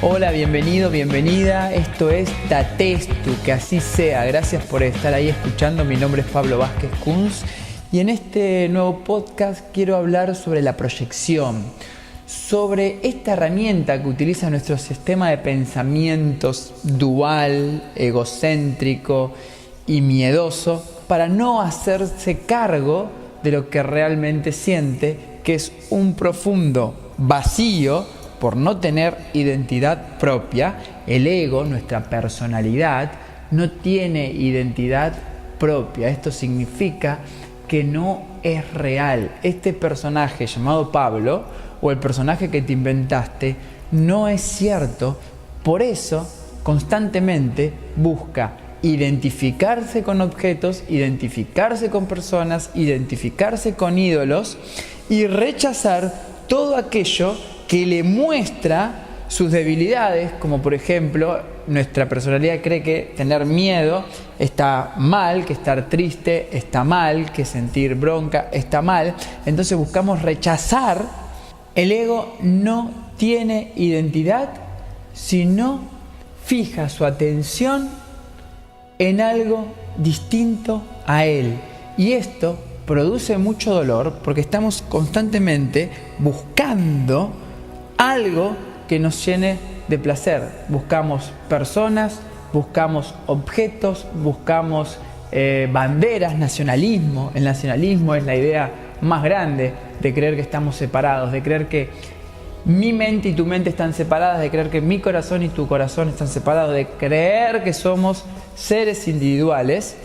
Hola, bienvenido, bienvenida. Esto es Tatestu, que así sea. Gracias por estar ahí escuchando. Mi nombre es Pablo Vázquez Kunz y en este nuevo podcast quiero hablar sobre la proyección, sobre esta herramienta que utiliza nuestro sistema de pensamientos dual, egocéntrico y miedoso para no hacerse cargo de lo que realmente siente, que es un profundo vacío por no tener identidad propia. El ego, nuestra personalidad, no tiene identidad propia. Esto significa que no es real. Este personaje llamado Pablo, o el personaje que te inventaste, no es cierto. Por eso, constantemente busca identificarse con objetos, identificarse con personas, identificarse con ídolos y rechazar todo aquello que le muestra sus debilidades, como por ejemplo, nuestra personalidad cree que tener miedo está mal, que estar triste está mal, que sentir bronca está mal. Entonces buscamos rechazar. El ego no tiene identidad si no fija su atención en algo distinto a él. Y esto produce mucho dolor porque estamos constantemente buscando algo que nos llene de placer. Buscamos personas, buscamos objetos, buscamos banderas, nacionalismo. El nacionalismo es la idea más grande de creer que estamos separados, de creer que mi mente y tu mente están separadas, de creer que mi corazón y tu corazón están separados, de creer que somos seres individuales.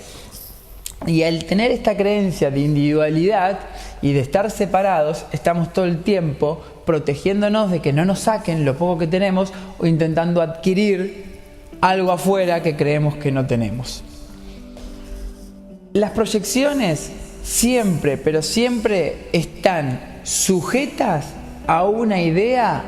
Y al tener esta creencia de individualidad y de estar separados, estamos todo el tiempo protegiéndonos de que no nos saquen lo poco que tenemos o intentando adquirir algo afuera que creemos que no tenemos. Las proyecciones siempre, pero siempre están sujetas a una idea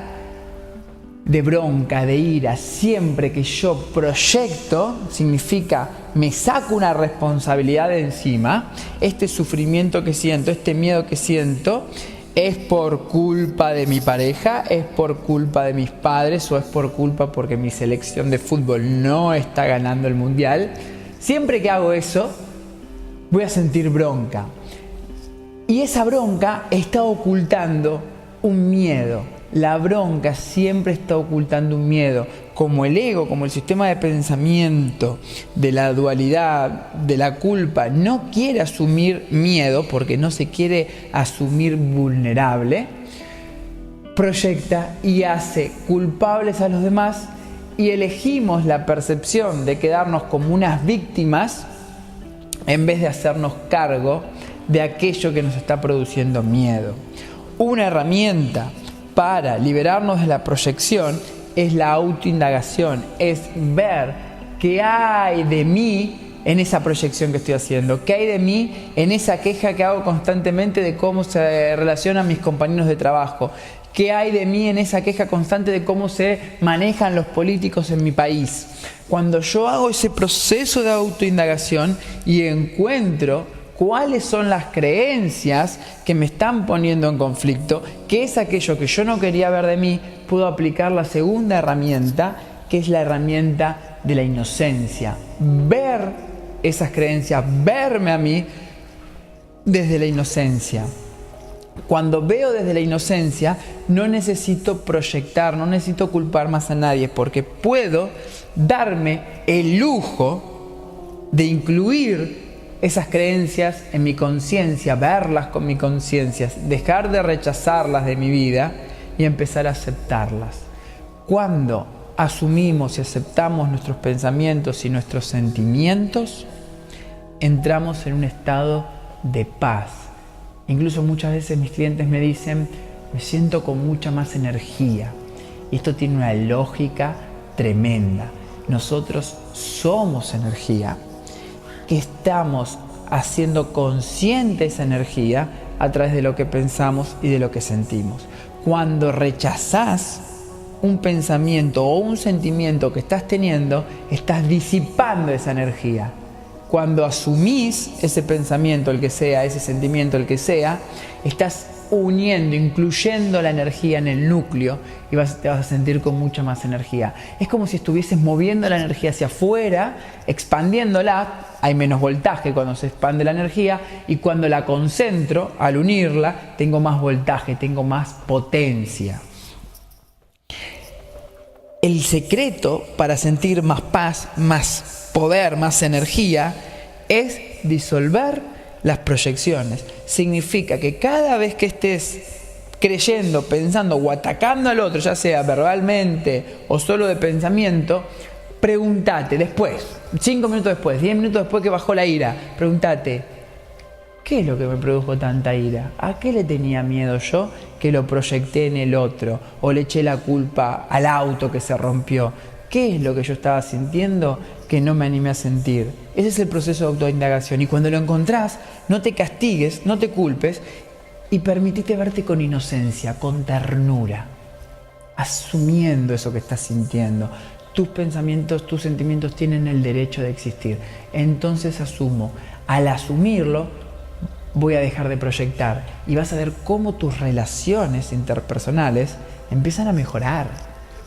de bronca, de ira. Siempre que yo proyecto, significa me saco una responsabilidad de encima. Este sufrimiento que siento, este miedo que siento, es por culpa de mi pareja, es por culpa de mis padres o es por culpa porque mi selección de fútbol no está ganando el mundial. Siempre que hago eso, voy a sentir bronca. Y esa bronca está ocultando un miedo. La bronca siempre está ocultando un miedo. Como el ego, como el sistema de pensamiento de la dualidad, de la culpa, no quiere asumir miedo porque no se quiere asumir vulnerable, proyecta y hace culpables a los demás y elegimos la percepción de quedarnos como unas víctimas en vez de hacernos cargo de aquello que nos está produciendo miedo. Una herramienta para liberarnos de la proyección es la autoindagación, es ver qué hay de mí en esa proyección que estoy haciendo, qué hay de mí en esa queja que hago constantemente de cómo se relacionan mis compañeros de trabajo, qué hay de mí en esa queja constante de cómo se manejan los políticos en mi país. Cuando yo hago ese proceso de autoindagación y encuentro cuáles son las creencias que me están poniendo en conflicto, que es aquello que yo no quería ver de mí, puedo aplicar la segunda herramienta, que es la herramienta de la inocencia. Ver esas creencias, verme a mí desde la inocencia. Cuando veo desde la inocencia, no necesito proyectar, no necesito culpar más a nadie, porque puedo darme el lujo de incluir esas creencias en mi conciencia, verlas con mi conciencia, dejar de rechazarlas de mi vida y empezar a aceptarlas. Cuando asumimos y aceptamos nuestros pensamientos y nuestros sentimientos, entramos en un estado de paz. Incluso muchas veces mis clientes me dicen, me siento con mucha más energía. Y esto tiene una lógica tremenda. Nosotros somos energía. Estamos haciendo consciente esa energía a través de lo que pensamos y de lo que sentimos. Cuando rechazás un pensamiento o un sentimiento que estás teniendo, estás disipando esa energía. Cuando asumís ese pensamiento, el que sea, ese sentimiento, el que sea, estás uniendo, incluyendo la energía en el núcleo y te vas a sentir con mucha más energía. Es como si estuvieses moviendo la energía hacia afuera, expandiéndola. Hay menos voltaje cuando se expande la energía, y cuando la concentro, al unirla, tengo más voltaje, tengo más potencia. El secreto para sentir más paz, más poder, más energía, es disolver las proyecciones. Significa que cada vez que estés creyendo, pensando o atacando al otro, ya sea verbalmente o solo de pensamiento, pregúntate después, 5 minutos después, 10 minutos después que bajó la ira, pregúntate: ¿qué es lo que me produjo tanta ira? ¿A qué le tenía miedo yo que lo proyecté en el otro? ¿O le eché la culpa al auto que se rompió? ¿Qué es lo que yo estaba sintiendo que no me animé a sentir? Ese es el proceso de autoindagación. Y cuando lo encontrás, no te castigues, no te culpes, y permitite verte con inocencia, con ternura, asumiendo eso que estás sintiendo. Tus pensamientos, tus sentimientos tienen el derecho de existir. Entonces asumo. Al asumirlo, voy a dejar de proyectar, y vas a ver cómo tus relaciones interpersonales empiezan a mejorar,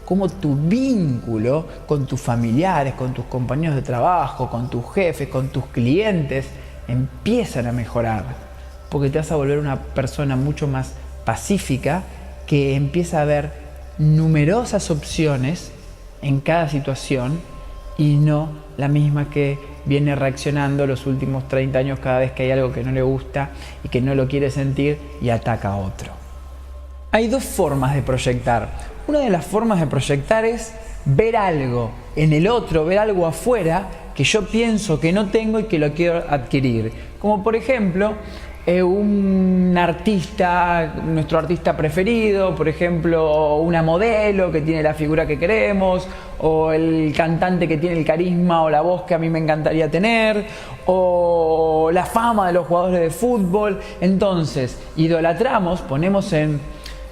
cómo tu vínculo con tus familiares, con tus compañeros de trabajo, con tus jefes, con tus clientes, empiezan a mejorar, porque te vas a volver una persona mucho más pacífica, que empieza a ver numerosas opciones en cada situación y no la misma que viene reaccionando los últimos 30 años cada vez que hay algo que no le gusta y que no lo quiere sentir y ataca a otro. Hay dos formas de proyectar. Una de las formas de proyectar es ver algo en el otro, ver algo afuera que yo pienso que no tengo y que lo quiero adquirir. Como por ejemplo, un artista, nuestro artista preferido, por ejemplo, una modelo que tiene la figura que queremos, o el cantante que tiene el carisma o la voz que a mí me encantaría tener, o la fama de los jugadores de fútbol. Entonces, idolatramos, ponemos en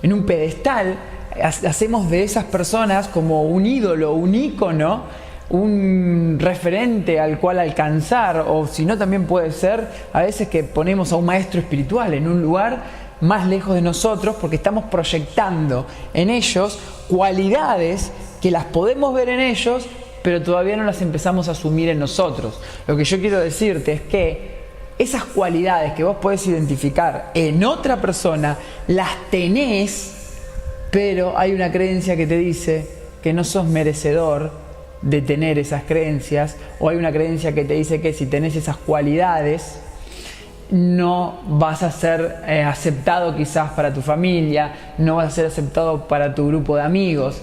un pedestal, hacemos de esas personas como un ídolo, un ícono, un referente al cual alcanzar, o si no, también puede ser a veces que ponemos a un maestro espiritual en un lugar más lejos de nosotros, porque estamos proyectando en ellos cualidades que las podemos ver en ellos, pero todavía no las empezamos a asumir en nosotros. Lo que yo quiero decirte es que esas cualidades que vos podés identificar en otra persona, las tenés, pero hay una creencia que te dice que no sos merecedor de tener esas creencias, o hay una creencia que te dice que si tenés esas cualidades no vas a ser aceptado quizás para tu familia, no vas a ser aceptado para tu grupo de amigos.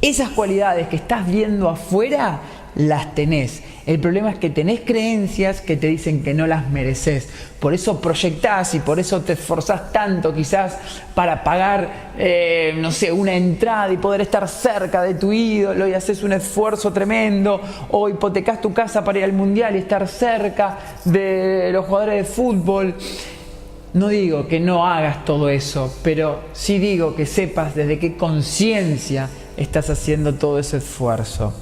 Esas cualidades que estás viendo afuera las tenés. El problema es que tenés creencias que te dicen que no las mereces. Por eso proyectás y por eso te esforzás tanto quizás para pagar, no sé, una entrada y poder estar cerca de tu ídolo, y haces un esfuerzo tremendo, o hipotecás tu casa para ir al mundial y estar cerca de los jugadores de fútbol. No digo que no hagas todo eso, pero sí digo que sepas desde qué conciencia estás haciendo todo ese esfuerzo.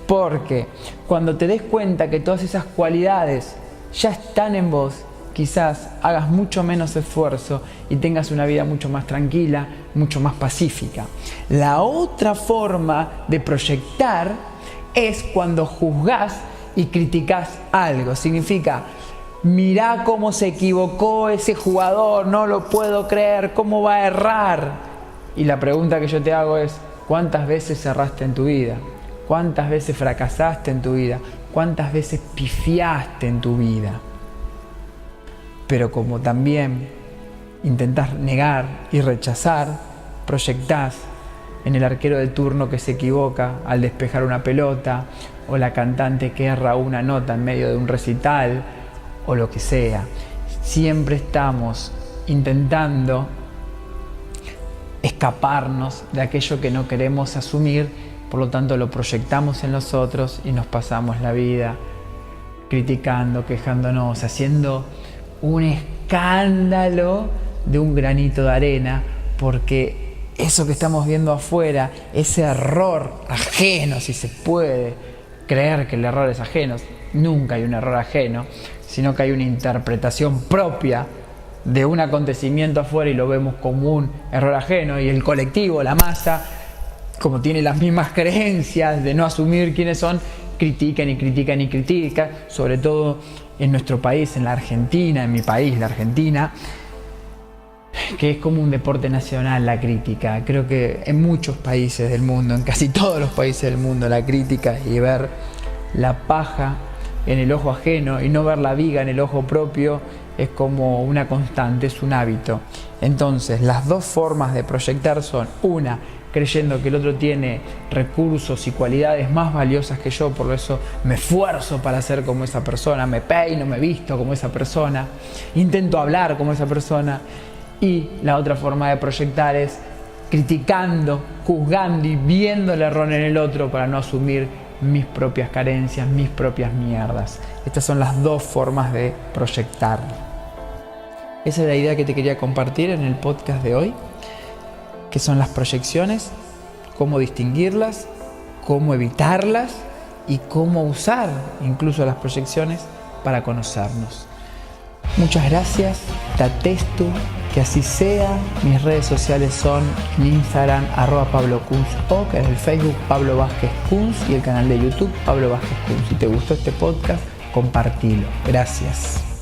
Porque cuando te des cuenta que todas esas cualidades ya están en vos, quizás hagas mucho menos esfuerzo y tengas una vida mucho más tranquila, mucho más pacífica. La otra forma de proyectar es cuando juzgás y criticás algo. Significa: mirá cómo se equivocó ese jugador, no lo puedo creer, cómo va a errar. Y la pregunta que yo te hago es: ¿cuántas veces erraste en tu vida? ¿Cuántas veces fracasaste en tu vida? ¿Cuántas veces pifiaste en tu vida? Pero como también intentás negar y rechazar, proyectás en el arquero de turno que se equivoca al despejar una pelota, o la cantante que erra una nota en medio de un recital, o lo que sea. Siempre estamos intentando escaparnos de aquello que no queremos asumir. Por lo tanto, lo proyectamos en los otros y nos pasamos la vida criticando, quejándonos, haciendo un escándalo de un granito de arena, porque eso que estamos viendo afuera, ese error ajeno, si se puede creer que el error es ajeno, nunca hay un error ajeno, sino que hay una interpretación propia de un acontecimiento afuera y lo vemos como un error ajeno, y el colectivo, la masa, como tiene las mismas creencias de no asumir quiénes son, critican y critican y critican, sobre todo en nuestro país, en la Argentina, en mi país, la Argentina, que es como un deporte nacional la crítica. Creo que en muchos países del mundo, en casi todos los países del mundo, la crítica y ver la paja en el ojo ajeno y no ver la viga en el ojo propio es como una constante, es un hábito. Entonces, las dos formas de proyectar son: una, creyendo que el otro tiene recursos y cualidades más valiosas que yo, por eso me esfuerzo para ser como esa persona, me peino, me visto como esa persona, intento hablar como esa persona. Y la otra forma de proyectar es criticando, juzgando y viendo el error en el otro para no asumir mis propias carencias, mis propias mierdas. Estas son las dos formas de proyectar. Esa es la idea que te quería compartir en el podcast de hoy, que son las proyecciones, cómo distinguirlas, cómo evitarlas y cómo usar incluso las proyecciones para conocernos. Muchas gracias, Tatestu, que así sea. Mis redes sociales son en Instagram @PabloKunz, en el Facebook Pablo Vázquez Kunz y el canal de YouTube Pablo Vázquez Kunz. Si te gustó este podcast, compartilo. Gracias.